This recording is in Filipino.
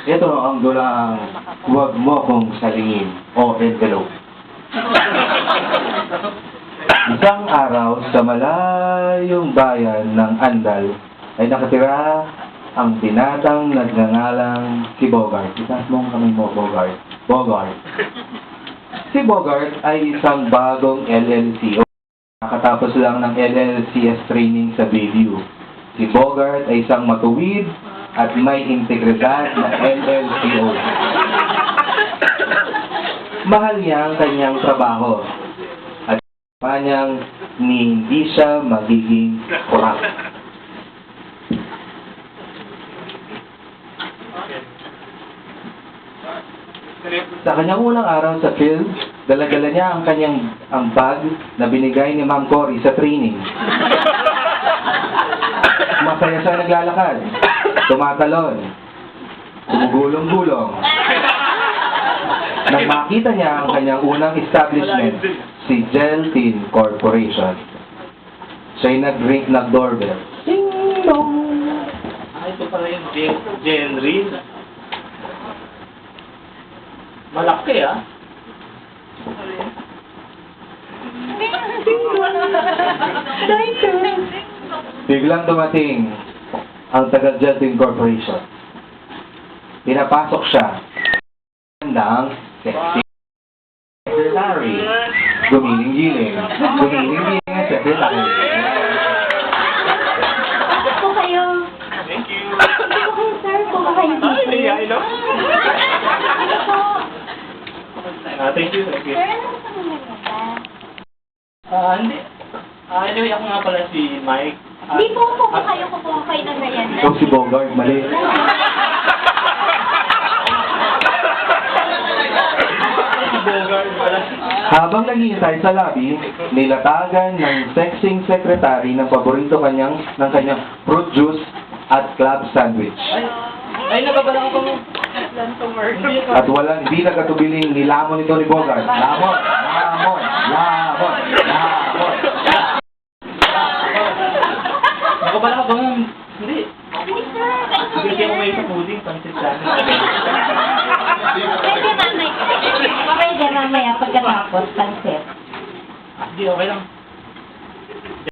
Ito ang dulang huwag mo kong salingin o envelope. Isang araw sa malayong bayan ng Andal ay nakatira ang binatang nagngangalang si Bogart. Itaas mo ang kamay mo, Bogart. Bogart. Si Bogart ay isang bagong LLC. Nakatapos lang ng LLCS training sa Bayview. Si Bogart ay isang matuwid at may integridad na LLCO. Mahal niya ang kanyang trabaho at kanyang hindi siya magiging corrupt. Sa kanyang unang araw sa field, dala-dala niya ang bag na binigay ni Ma'am Cory sa training. Masaya siya naglalakad, tumatalon, gumugulong-gulong. Nang makita niya ang kanyang unang establishment, si Geltin Corporation. Siya'y nag-ring ng doorbell. Ding dong! Ito pala yung Genry. Malaki ah. Biglang dumating ang taga-Geltin Corporation. Pinapasok siya ng sexy secretary. Gumiling-giling. Gumiling-giling ang secretary. Po kayo. Thank you. Po kayo, sir. Po ba kayo dito? Ay, hello. Ano po? Thank you. Thank you. Sir, ano sa mga Hindi. Anyway, ako nga pala si Mike. Di po kayo na yan. Ikaw si Bogart, mali. Si Bogart pala. Habang naghihintay sa lobby, nilatagan ng sexing secretary ng paborito ng kanyang fruit juice at club sandwich. Ay, nababala ko mo. At hindi nagkatubiling nilamon ito ni Bogart. Lamon! Lamon! Lamon! Lamon! Nakabala ka bang? Hindi. Hindi, sir. Hindi ako may sa pudding. Pansit sana. Pwede mamaya pagkatapos, pansit. Hindi, okay lang.